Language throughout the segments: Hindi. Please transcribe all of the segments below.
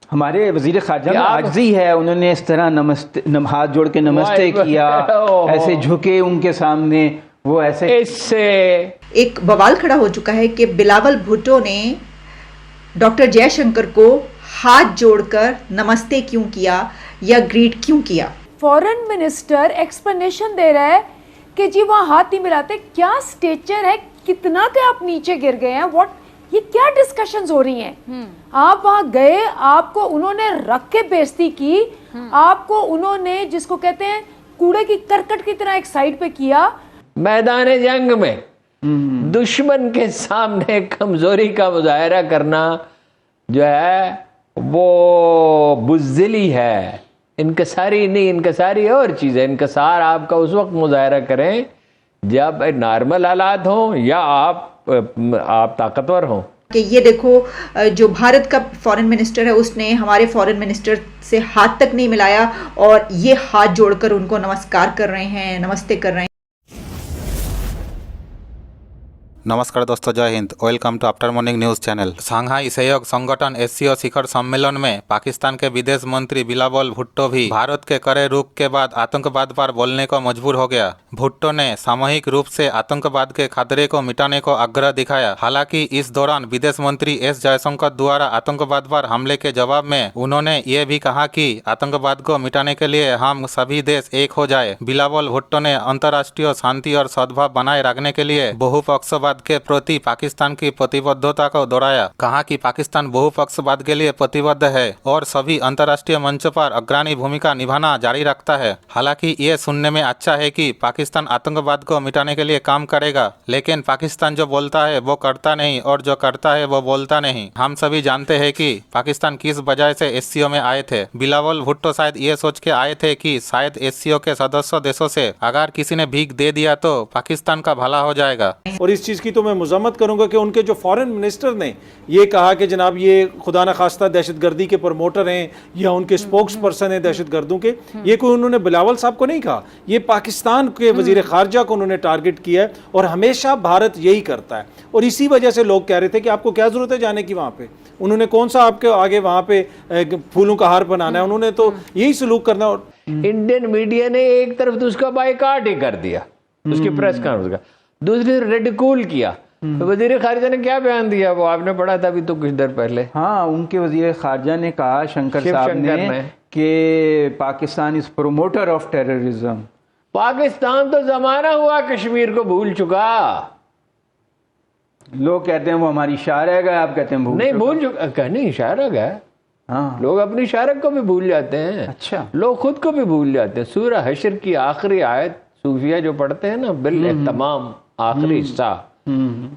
हमारे वजीर खारजा में आजिज़ी है, उन्होंने इस तरह नमस्ते हाथ जोड़ के नमस्ते किया, ऐसे झुके उनके सामने, वो ऐसे। इससे एक बवाल खड़ा हो चुका है कि बिलावल भुट्टो ने डॉक्टर जयशंकर को हाथ जोड़कर नमस्ते क्यों किया या ग्रीट क्यों किया। फॉरेन मिनिस्टर एक्सप्लेनेशन दे रहा है कि जी वहाँ हाथ नहीं मिलाते, क्या स्टेचर है, कितना के आप नीचे गिर गए हैं, व्हाट, ये क्या डिस्कशंस हो रही हैं। आप वहाँ गए, आपको उन्होंने रख के बेइज्जती की, आपको उन्होंने जिसको कहते हैं कूड़े की करकट की तरह एक साइड पे किया। मैदान जंग में दुश्मन के सामने कमजोरी का मुजाहरा करना जो है वो बुज़दिली है, इनकसारी नहीं, इनकसारी और चीज़ है। इनकसार आपका उस वक्त मुजाहरा करें जब नॉर्मल हालात हों या आप ताकतवर हों। कि ये देखो जो भारत का फॉरेन मिनिस्टर है उसने हमारे फॉरेन मिनिस्टर से हाथ तक नहीं मिलाया और ये हाथ जोड़कर उनको नमस्कार कर रहे हैं, नमस्ते कर रहे हैं। नमस्कार दोस्तों, जय Hind. Welcome to after morning news channel. Shanghai सहयोग संगठन एससीओ शिखर सम्मेलन में पाकिस्तान के विदेश मंत्री बिलावल भुट्टो भी भारत के कड़े रुख के बाद आतंकवाद पर बोलने को मजबूर हो गया। भुट्टो ने सामूहिक रूप से आतंकवाद के खतरे को मिटाने को आग्रह दिखाया। हालांकि इस दौरान विदेश मंत्री एस जयशंकर द्वारा आतंकवाद पर हमले के जवाब में उन्होंने ये भी कहा कि आतंकवाद को मिटाने के लिए हम सभी देश एक हो जाए। बिलावल भुट्टो ने अंतर्राष्ट्रीय शांति और सद्भाव बनाए रखने के लिए बहुपक्षवाद के प्रति पाकिस्तान की प्रतिबद्धता को दोहराया। कहा कि पाकिस्तान बहुपक्षवाद के लिए प्रतिबद्ध है और सभी अंतर्राष्ट्रीय मंच पर अग्रणी भूमिका निभाना जारी रखता है। हालांकि ये सुनने में अच्छा है कि पाकिस्तान आतंकवाद को मिटाने के लिए काम करेगा, लेकिन पाकिस्तान जो बोलता है वो करता नहीं और जो करता है वो बोलता नहीं। हम सभी जानते हैं कि पाकिस्तान किस वजह से एससीओ में आए थे। बिलावल भुट्टो शायद ये सोच के आए थे कि शायद एससीओ के सदस्य देशों से अगर किसी ने भीख दे दिया तो पाकिस्तान का भला हो जाएगा। और इस चीज़ की तो मैं मजम्मत करूंगा कि उनके जो फॉरेन मिनिस्टर ने ये कहा कि जनाब ये खुदा न खास्ता दहशतगर्दी के प्रमोटर हैं या उनके स्पोक्स पर्सन हैं दहशतगर्दों के, ये कोई उन्होंने बिलावल साहब को नहीं कहा, ये पाकिस्तान के वजीर खारजा को उन्होंने टारगेट किया है और हमेशा भारत यही करता है। और इसी वजह से लोग कह रहे थे कि आपको क्या जरूरत है जाने की वहाँ पे, उन्होंने कौन सा आपके आगे वहाँ पे फूलों का हार बनाना है, उन्होंने तो यही सलूक करना। और इंडियन मीडिया ने एक तरफ तो उसका बाइकाट ही कर दिया, उसकी प्रेस कॉन्फ्रेंस का, दूसरी रेडिकूल किया। तो वजीर खारजा ने क्या बयान दिया वो आपने पढ़ा था अभी तो कुछ देर पहले। हाँ, उनके वजीर खारजा ने कहा, शंकर साहब ने, कि Pakistan is promoter of terrorism. Pakistan तो जमाना हुआ कश्मीर को भूल चुका। लोग कहते हैं वो हमारी शायरा गए, आप कहते हैं भूल चुका, नहीं शायरा गए। हाँ, लोग अपनी शायरा को भी भूल जाते हैं। अच्छा, लोग खुद को भी भूल जाते हैं। सूरह हशर की आखिरी आयत सूफिया जो पढ़ते हैं ना, बिल तमाम आखिरी हिस्सा,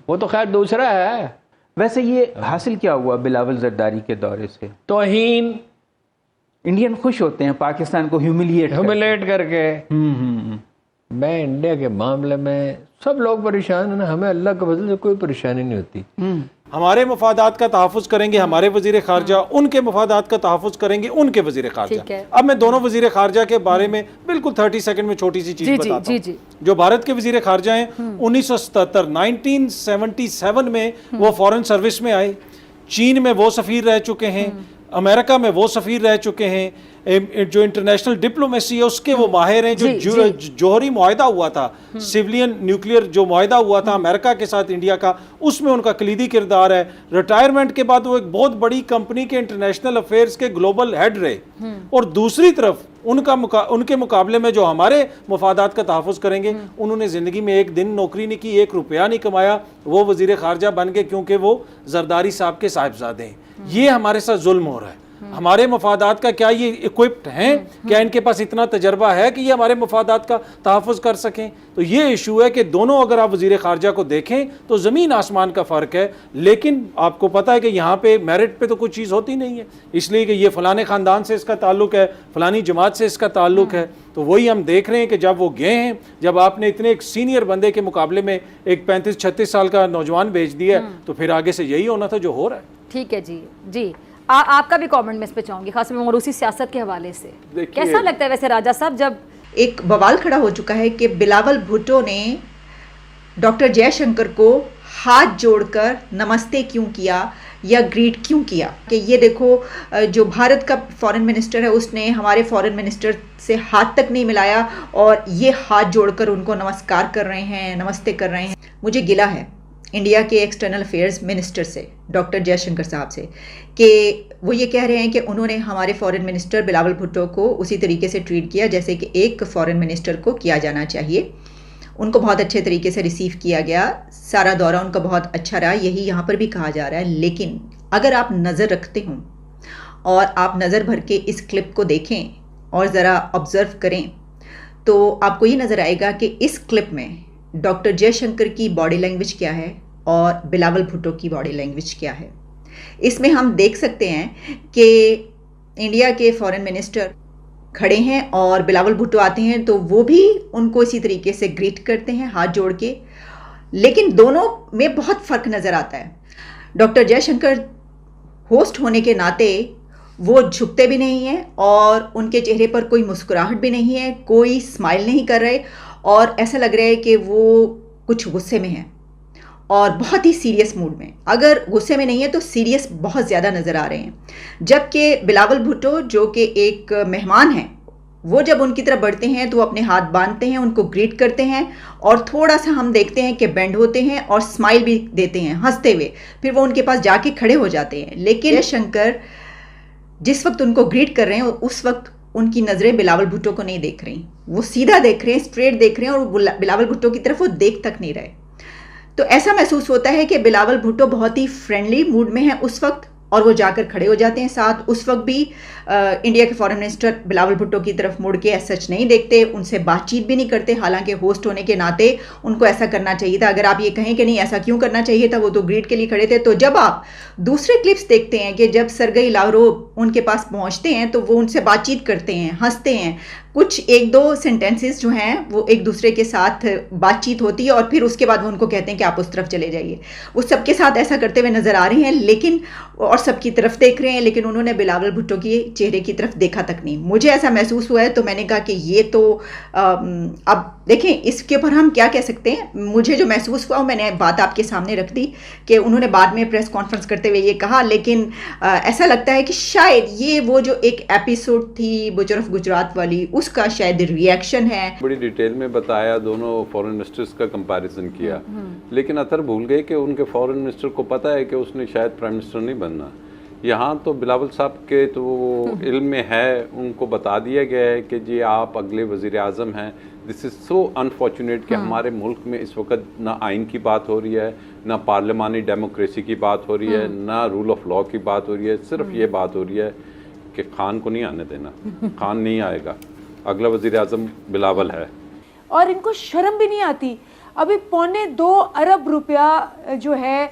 वो तो खैर दूसरा है। वैसे ये हासिल क्या हुआ बिलावल जरदारी के दौरे से? तौहीन। इंडियन खुश होते हैं पाकिस्तान को ह्यूमिलिएट करके। मैं इंडिया के मामले में सब लोग परेशान है ना, हमें अल्लाह के फजल से कोई परेशानी नहीं होती। हमारे मफादात का तहफ़्फ़ुज़ करेंगे हमारे वज़ीर ख़ारजा, उनके मफादात का तहफ़्फ़ुज़ करेंगे उनके वज़ीर ख़ारजा। अब मैं दोनों वज़ीर ख़ारजा के बारे में बिल्कुल 30 सेकंड में छोटी सी चीज़ बताता हूँ। जो भारत के वज़ीर ख़ारजा हैं 1977 में वो फॉरेन सर्विस में आए, चीन में वो सफ़ीर रह चुके हैं, अमेरिका में वो सफ़ीर रह चुके हैं, जो इंटरनेशनल डिप्लोमेसी है उसके वो माहिर हैं। जो जौहरी मुआहदा हुआ था, सिविलियन न्यूक्लियर जो मुआहदा हुआ था अमेरिका के साथ इंडिया का, उसमें उनका कलीदी किरदार है। रिटायरमेंट के बाद वो एक बहुत बड़ी कंपनी के इंटरनेशनल अफेयर्स के ग्लोबल हेड रहे। और दूसरी तरफ उनके मुकाबले में जो हमारे मफादात का तहफ़्फ़ुज़ करेंगे, उन्होंने ज़िंदगी में एक दिन नौकरी नहीं की, 1 रुपया नहीं कमाया, वो वज़ीर ख़ारजा बन गए क्योंकि वो जरदारी साहब के साहिबजादे हैं। ये हमारे साथ जुल्म हो रहा है। हमारे मफादात का क्या ये इक्विप्ड हैं? क्या इनके पास इतना तजर्बा है कि ये हमारे मफादात का तहफ़्फ़ुज़ कर सकें? तो ये इशू है कि दोनों अगर आप वज़ीर ख़ारजा को देखें तो ज़मीन आसमान का फ़र्क है। लेकिन आपको पता है कि यहाँ पे मेरिट पे तो कोई चीज़ होती नहीं है, इसलिए कि ये फ़लाने ख़ानदान से इसका ताल्लुक़ है, फ़लानी जमात से इसका ताल्लुक़ है। तो वही हम देख रहे हैं कि जब वो गए हैं, जब आपने इतने एक सीनियर बंदे के मुकाबले में एक 35-36 साल का नौजवान भेज दिया, तो फिर आगे से यही होना था जो हो रहा है। ठीक है जी आपका भी कमेंट में इस पे चाहूंगी, खासकर मौरूसी सियासत के हवाले से कैसा लगता है वैसे राजा साहब? जब एक बवाल खड़ा हो चुका है कि बिलावल भुट्टो ने डॉक्टर जयशंकर को हाथ जोड़कर नमस्ते क्यों किया या ग्रीट क्यों किया? कि ये देखो जो भारत का फॉरेन मिनिस्टर है उसने हमारे फॉरेन मिनिस्टर से हाथ तक नहीं मिलाया और ये हाथ जोड़कर उनको नमस्कार कर रहे हैं, नमस्ते कर रहे हैं। मुझे गिला है इंडिया के एक्सटर्नल अफेयर्स मिनिस्टर से, डॉक्टर जयशंकर साहब से, कि वो ये कह रहे हैं कि उन्होंने हमारे फॉरेन मिनिस्टर बिलावल भुट्टो को उसी तरीके से ट्रीट किया जैसे कि एक फॉरेन मिनिस्टर को किया जाना चाहिए। उनको बहुत अच्छे तरीके से रिसीव किया गया, सारा दौरा उनका बहुत अच्छा रहा, यही यहाँ पर भी कहा जा रहा है। लेकिन अगर आप नज़र रखते हो और आप नज़र भर के इस क्लिप को देखें और ज़रा ऑब्ज़र्व करें तो आपको ये नज़र आएगा कि इस क्लिप में डॉक्टर जयशंकर की बॉडी लैंग्वेज क्या है और बिलावल भुट्टो की बॉडी लैंग्वेज क्या है। इसमें हम देख सकते हैं कि इंडिया के फॉरेन मिनिस्टर खड़े हैं और बिलावल भुट्टो आते हैं तो वो भी उनको इसी तरीके से ग्रीट करते हैं हाथ जोड़ के, लेकिन दोनों में बहुत फ़र्क नज़र आता है। डॉक्टर जयशंकर होस्ट होने के नाते वो झुकते भी नहीं हैं और उनके चेहरे पर कोई मुस्कुराहट भी नहीं है, कोई स्माइल नहीं कर रहे और ऐसा लग रहा है कि वो कुछ गुस्से में हैं और बहुत ही सीरियस मूड में। अगर गुस्से में नहीं है तो सीरियस बहुत ज़्यादा नज़र आ रहे हैं। जबकि बिलावल भुट्टो जो कि एक मेहमान हैं, वो जब उनकी तरफ बढ़ते हैं तो वो अपने हाथ बांधते हैं, उनको ग्रीट करते हैं और थोड़ा सा हम देखते हैं कि बेंड होते हैं और स्माइल भी देते हैं हंसते हुए, फिर वो उनके पास जाके खड़े हो जाते हैं। लेकिन जयशंकर जिस वक्त उनको ग्रीट कर रहे हैं उस वक्त उनकी नज़रें बिलावल भुट्टो को नहीं देख रही, वो सीधा देख रहे हैं, स्ट्रेट देख रहे हैं और बिलावल भुट्टो की तरफ वो देख तक नहीं रहे। तो ऐसा महसूस होता है कि बिलावल भुट्टो बहुत ही फ्रेंडली मूड में है उस वक्त और वो जाकर खड़े हो जाते हैं साथ। उस वक्त भी इंडिया के फॉरेन मिनिस्टर बिलावल भुट्टो की तरफ मुड़ के ऐसा सच नहीं देखते, उनसे बातचीत भी नहीं करते, हालांकि होस्ट होने के नाते उनको ऐसा करना चाहिए था। अगर आप ये कहें कि नहीं ऐसा क्यों करना चाहिए था, वो तो ग्रीट के लिए खड़े थे। तो जब आप दूसरे क्लिप्स देखते हैं कि जब सरगई लावरोव उनके पास पहुंचते हैं तो वो उनसे बातचीत करते हैं, हंसते हैं, कुछ एक दो सेंटेंसेस जो हैं वो एक दूसरे के साथ बातचीत होती है और फिर उसके बाद वो उनको कहते हैं कि आप उस तरफ चले जाइए। वो सबके साथ ऐसा करते हुए नज़र आ रहे हैं लेकिन और सबकी तरफ देख रहे हैं, लेकिन उन्होंने बिलावल भुट्टो के चेहरे की तरफ देखा तक नहीं। मुझे ऐसा महसूस हुआ है तो मैंने कहा कि ये तो अब देखें इसके ऊपर हम क्या कह सकते हैं। मुझे जो महसूस हुआ मैंने बात आपके सामने रख दी कि उन्होंने बाद में प्रेस कॉन्फ्रेंस करते हुए ये कहा, लेकिन ऐसा लगता है कि शायद ये वो जो एक एपिसोड थी बुचर ऑफ गुजरात वाली उसका शायद रिएक्शन है। बड़ी डिटेल में बताया, दोनों फॉरेन मिनिस्टर्स का कंपैरिजन किया, लेकिन अतर भूल गए कि उनके फॉरेन मिनिस्टर को पता है कि उसने शायद प्राइम मिनिस्टर नहीं बनना। यहाँ तो बिलावल साहब के तो इल्म में है, उनको बता दिया गया है कि जी आप अगले वज़ीर आज़म हैं। दिस इज़ सो अनफॉर्चुनेट कि हमारे मुल्क में इस वक्त ना आइन की बात हो रही है, ना पार्लिमानी डेमोक्रेसी की बात हो रही है, ना रूल ऑफ लॉ की बात हो रही है। सिर्फ ये बात हो रही है कि खान को नहीं आने देना, खान नहीं आएगा, अगला वज़ीर आज़म बिलावल है। और इनको शर्म भी नहीं आती। अभी 2.25 अरब रुपया जो है